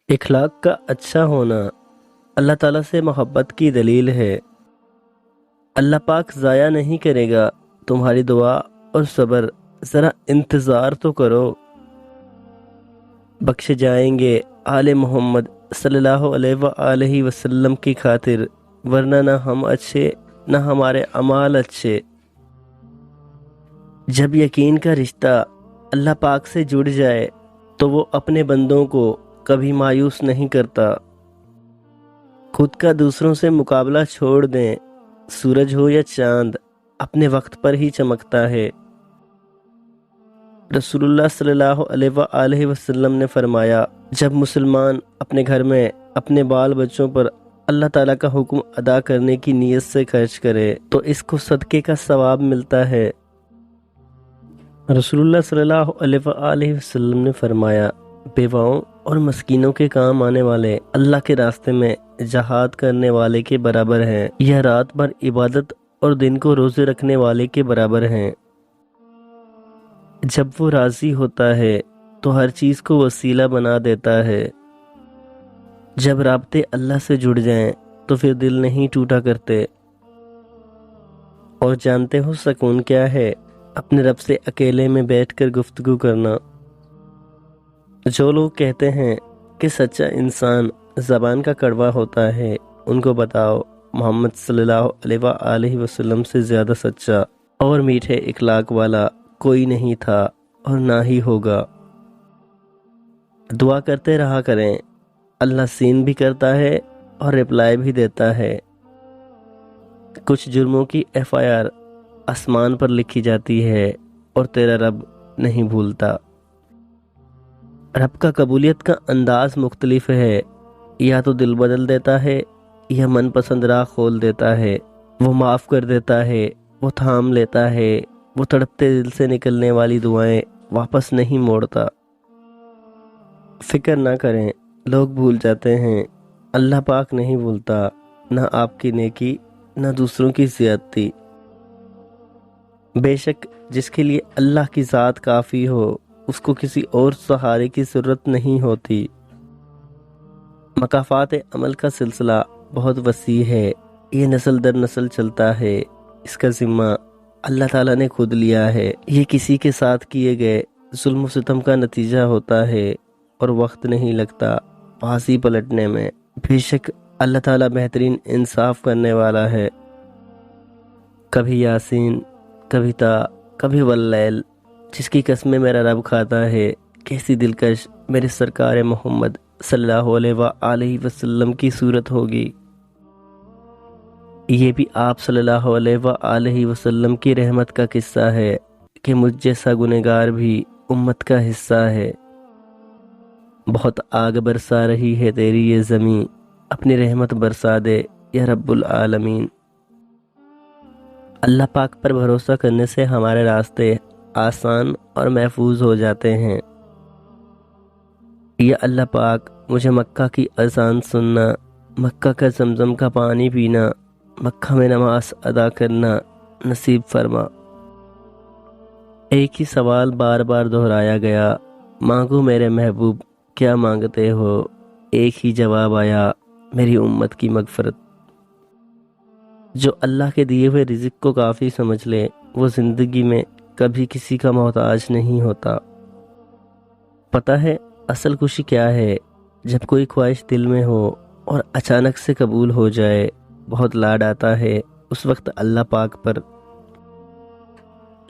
اخلاق کا اچھا ہونا اللہ تعالیٰ سے محبت کی دلیل ہے۔ اللہ پاک ضائع نہیں کرے گا تمہاری دعا اور صبر، ذرا انتظار تو کرو۔ بخشے جائیں گے آل محمد صلی اللہ علیہ وآلہ وسلم کی خاطر، ورنہ نہ ہم اچھے نہ ہمارے اعمال اچھے۔ جب یقین کا رشتہ اللہ پاک سے جڑ جائے تو وہ اپنے بندوں کو کبھی مایوس نہیں کرتا۔ خود کا دوسروں سے مقابلہ چھوڑ دیں، سورج ہو یا چاند اپنے وقت پر ہی چمکتا ہے۔ رسول اللہ صلی اللہ علیہ وآلہ وسلم نے فرمایا، جب مسلمان اپنے گھر میں اپنے بال بچوں پر اللہ تعالیٰ کا حکم ادا کرنے کی نیت سے خرچ کرے تو اس کو صدقے کا ثواب ملتا ہے۔ رسول اللہ صلی اللہ علیہ وآلہ وسلم نے فرمایا، بیواؤں اور مسکینوں کے کام آنے والے اللہ کے راستے میں جہاد کرنے والے کے برابر ہیں، یا رات بھر عبادت اور دن کو روزے رکھنے والے کے برابر ہیں۔ جب وہ راضی ہوتا ہے تو ہر چیز کو وسیلہ بنا دیتا ہے۔ جب رابطے اللہ سے جڑ جائیں تو پھر دل نہیں ٹوٹا کرتے۔ اور جانتے ہو سکون کیا ہے؟ اپنے رب سے اکیلے میں بیٹھ کر گفتگو کرنا۔ جو لوگ کہتے ہیں کہ سچا انسان زبان کا کڑوا ہوتا ہے، ان کو بتاؤ محمد صلی اللہ علیہ وآلہ وسلم سے زیادہ سچا اور میٹھے اخلاق والا کوئی نہیں تھا اور نہ ہی ہوگا۔ دعا کرتے رہا کریں، اللہ سین بھی کرتا ہے اور رپلائی بھی دیتا ہے۔ کچھ جرموں کی FIR آسمان پر لکھی جاتی ہے اور تیرا رب نہیں بھولتا۔ رب کا قبولیت کا انداز مختلف ہے، یا تو دل بدل دیتا ہے یا من پسند راہ کھول دیتا ہے۔ وہ معاف کر دیتا ہے، وہ تھام لیتا ہے، وہ تڑپتے دل سے نکلنے والی دعائیں واپس نہیں موڑتا۔ فکر نہ کریں، لوگ بھول جاتے ہیں، اللہ پاک نہیں بھولتا، نہ آپ کی نیکی نہ دوسروں کی زیادتی۔ بے شک جس کے لیے اللہ کی ذات کافی ہو، اس کو کسی اور سہارے کی ضرورت نہیں ہوتی۔ مکافات عمل کا سلسلہ بہت وسیع ہے، یہ نسل در نسل چلتا ہے، اس کا ذمہ اللہ تعالیٰ نے خود لیا ہے۔ یہ کسی کے ساتھ کیے گئے ظلم و ستم کا نتیجہ ہوتا ہے اور وقت نہیں لگتا بازی پلٹنے میں۔ بے شک اللہ تعالیٰ بہترین انصاف کرنے والا ہے۔ کبھی یاسین، کبھی تا، کبھی واللیل، جس کی قسمیں میرا رب کھاتا ہے، کیسی دلکش میرے سرکار محمد صلی اللہ علیہ وآلہ وسلم کی صورت ہوگی۔ یہ بھی آپ صلی اللہ علیہ وآلہ وسلم کی رحمت کا قصہ ہے کہ مجھ جیسا گنہگار بھی امت کا حصہ ہے۔ بہت آگ برسا رہی ہے تیری یہ زمین، اپنی رحمت برسا دے یا رب العالمین۔ اللہ پاک پر بھروسہ کرنے سے ہمارے راستے آسان اور محفوظ ہو جاتے ہیں۔ یا اللہ پاک مجھے مکہ کی اذان سننا، مکہ کا زمزم کا پانی پینا، مکہ میں نماز ادا کرنا نصیب فرما۔ ایک ہی سوال بار بار دہرایا گیا، مانگو میرے محبوب کیا مانگتے ہو؟ ایک ہی جواب آیا، میری امت کی مغفرت۔ جو اللہ کے دیے ہوئے رزق کو کافی سمجھ لے، وہ زندگی میں کبھی کسی کا محتاج نہیں ہوتا۔ پتہ ہے اصل خوشی کیا ہے؟ جب کوئی خواہش دل میں ہو اور اچانک سے قبول ہو جائے، بہت لاڈ آتا ہے اس وقت اللہ پاک پر۔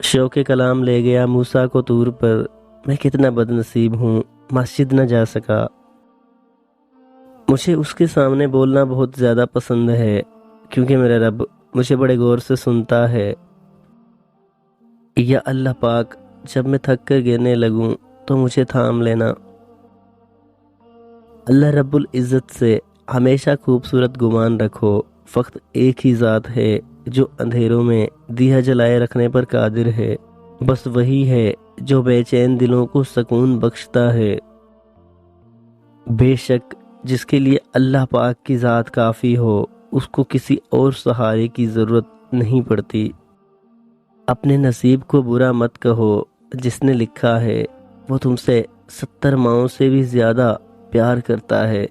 شوق کلام لے گیا موسیٰ کو طور پر، میں کتنا بد نصیب ہوں مسجد نہ جا سکا۔ مجھے اس کے سامنے بولنا بہت زیادہ پسند ہے، کیونکہ میرا رب مجھے بڑے غور سے سنتا ہے۔ یا اللہ پاک جب میں تھک کر گرنے لگوں تو مجھے تھام لینا۔ اللہ رب العزت سے ہمیشہ خوبصورت گمان رکھو، فقط ایک ہی ذات ہے جو اندھیروں میں دیا جلائے رکھنے پر قادر ہے، بس وہی ہے جو بے چین دلوں کو سکون بخشتا ہے۔ بے شک جس کے لیے اللہ پاک کی ذات کافی ہو، اس کو کسی اور سہارے کی ضرورت نہیں پڑتی۔ اپنے نصیب کو برا مت کہو، جس نے لکھا ہے وہ تم سے 70 ماؤں سے بھی زیادہ پیار کرتا ہے